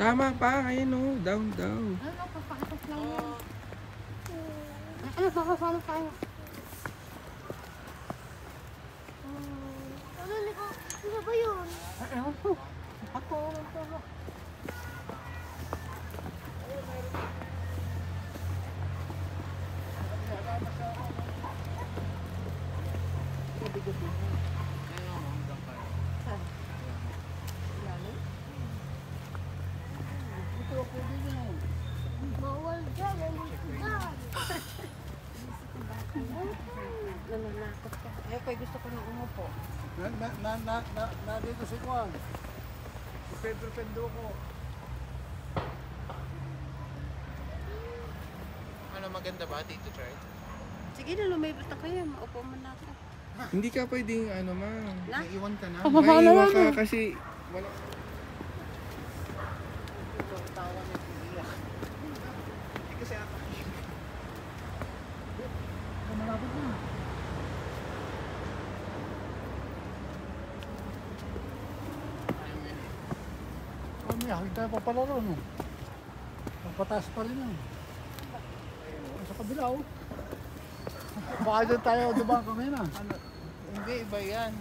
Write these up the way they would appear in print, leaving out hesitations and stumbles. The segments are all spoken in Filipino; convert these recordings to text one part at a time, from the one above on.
Tama pa, ayun o. Down, down. Ano, papakitas lang yan. Ano, makasama tayo. Ano, Liko? Ano ba yun? Ano po? Ako. Bawal dyan, nananakot ka. Eh, kaya gusto ko nang umupo. Dito si Juan. Si Pedro Pendoco. Ano maganda ba dito, Charles? Sige na, lumibat na kayo. Maupo mo na ako. Hindi ka pwedeng ano ma. Naiwan ka na? Maiiwan ka kasi wala. Tawa ni Pia. Hindi kasi ata. Malapit na. May hawig tayo papalaro, no? Pagpataas pa rin yun. Sa kabila, oh. Baka doon tayo dumang kami na. Ano? Hindi, iba yan.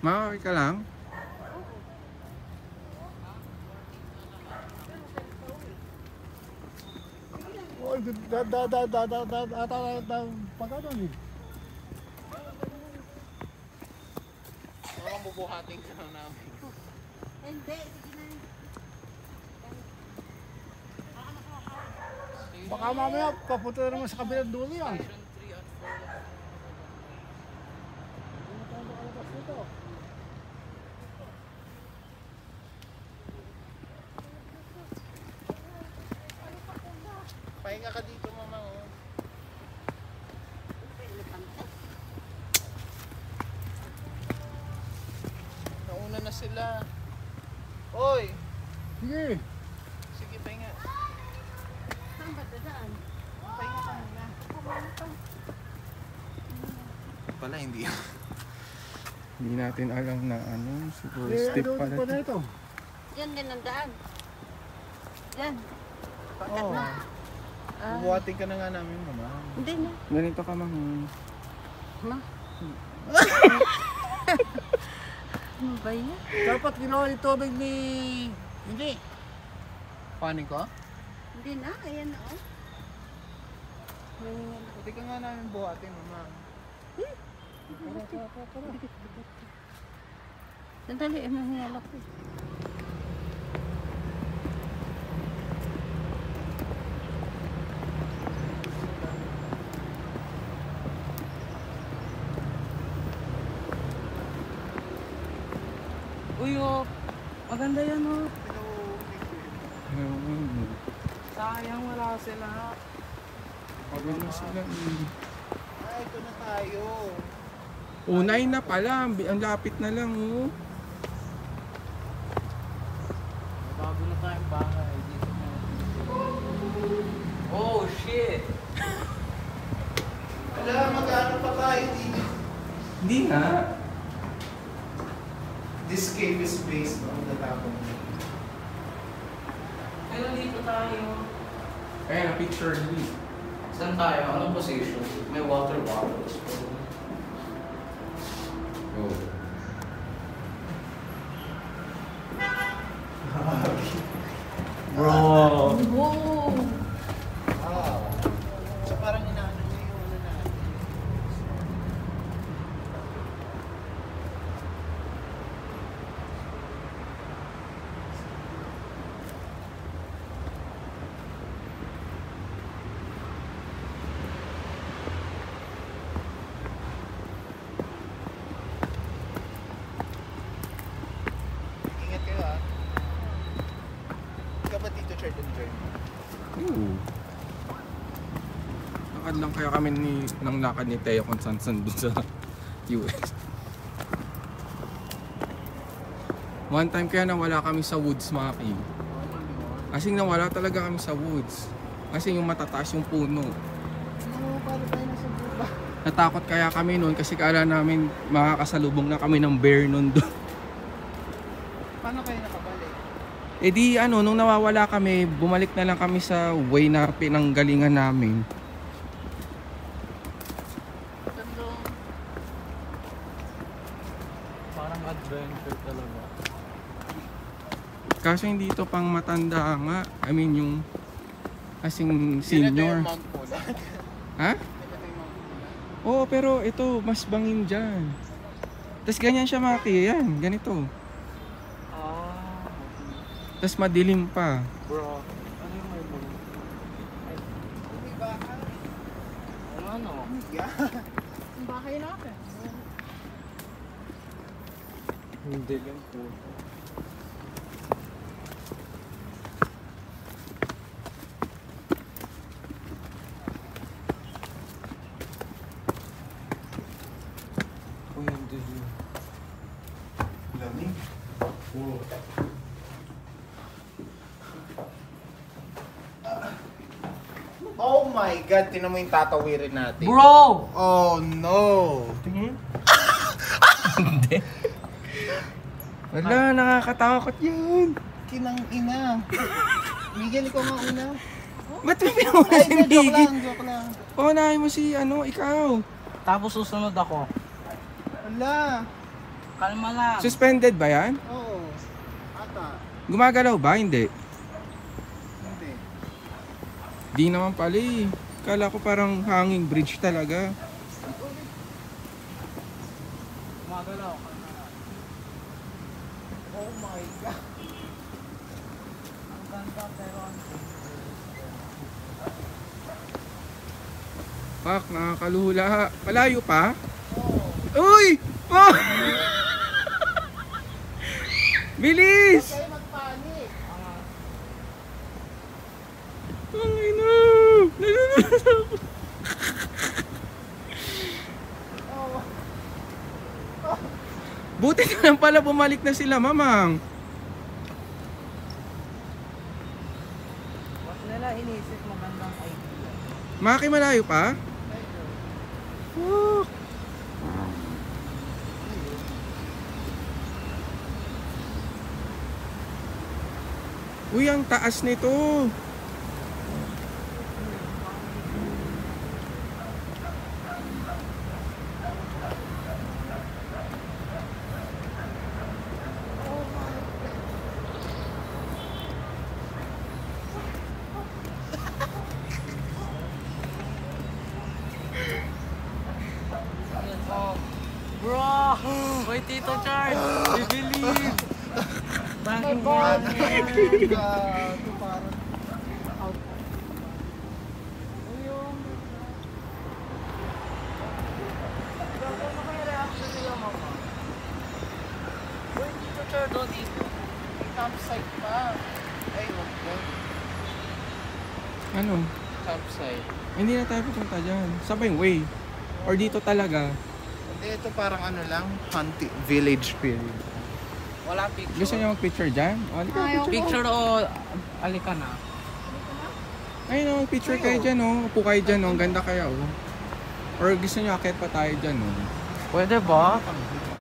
Ma, okay ka lang? Oh, pagkano eh. Mukhang bubuhating ka na namin. Hindi, sige na. Baka mamaya papunta na naman sa kabilang dulo yan. Station 3 at 4. Pahinga ka dito, mama. Oh. Nauna na sila. Oy! Sige. Sige, pahinga. Saan ba dadaan? Pahinga ka muna. Pala, hindi. Hindi natin alam na ano, siguro steep Doon pala. pa na ito. Diyan din ang daan. Diyan. Oo. Bubuhating ka na nga namin, mama. Hindi na. Ganito ka mang. Ma? Ano ba yan? Dapat ginawa yung tubig ni... Hindi. Paano ko? Hindi na. Ayan na, oh. Hindi ka nga namin buhating, mama. Sandali, mahingalak ko. Uy, oh, maganda yan, oh. Sayang, wala sila. Pagod na sila. Ay, ito na tayo. Unay na pala, ang lapit na lang oh. Bago na tayong bahay dito na. Oh, shit! Wala, mag-ano pa tayo dito. Hindi nga. This cave is based on the top of it. Pero dito tayo. Kaya picture dito. Saan tayo? Anong position? May water bottles. Oh. Bro! Wow! Wow. So parang inaano niya yung ano natin. Ingat kayo ah. Ikaw ba dito, Chard and Joy? Oo. Lakad lang kaya kami ng lakad ni Teo kung saan doon sa US. One time kaya nawala kami sa woods, Maki. Kasi nawala talaga kami sa woods. Kasi yung matataas yung puno. Paano tayo nasa buba? Natakot kaya kami noon kasi kala namin makakasalubong na kami ng bear noon doon. Paano kayo nakabalik? Eh di ano, nung nawawala kami, bumalik na lang kami sa way na pinanggalingan namin. Parang adventure talaga. Kaso hindi ito pang matanda nga. I mean yung kasing senior. Ha? Oo, pero ito mas bangin dyan. Tapos ganyan siya, Maki. Yan, ganito. Tapos madilim pa. Bro, ano yung may mga? Ano? Ang bahay natin. Hindi lang po. Uy, hindi yun. Lamig. Oh my God, tinan mo yung tatawirin natin. Bro! Oh no! Wala, nakakatakot yun. Kinang ina. Miguel, ikaw nga una. Ba't may pinuna si Ay, joke Miggy? lang, joke lang. Paunahin mo si ano, ikaw. Tapos susunod ako. Wala. Kalma lang. Suspended ba yan? Oo. Ata. Gumagalaw ba? Hindi. Hindi. Di naman pala eh. Kala ko parang hanging bridge talaga. Magalaw. Oh my God. Ang ganda pero ang Pak, nakakalula. Malayo pa? Uy! Oh! Bilis! Kayo magpanik. Ang ina! Nalulunod ako. Buti na lang pala bumalik na sila, mamang. Wag nila inisip magandang idea. Maki, malayo pa? Fuck. Uy, ang taas nito. Bro! Wait, Tito Charles! I believe! Thank you. Ito parang out. Ano kaya reaction nila, mama? Wait, Tito Charles, don't eat. May campsite pa. Ay, wag na. Ano? Campsite. Hindi na tayo pupunta dyan. Saan ba yung way? Or dito talaga? Hindi, ito parang ano lang, hunting village feel. Wala picture. Gusto niyo mag-picture dyan? O, halika, Ayaw ko. Picture o alika na? ayun o, picture kayo dyan o. Upo kayo dyan o. Ang ganda kaya o. Or gusto niyo akit pa tayo dyan o. Pwede ba?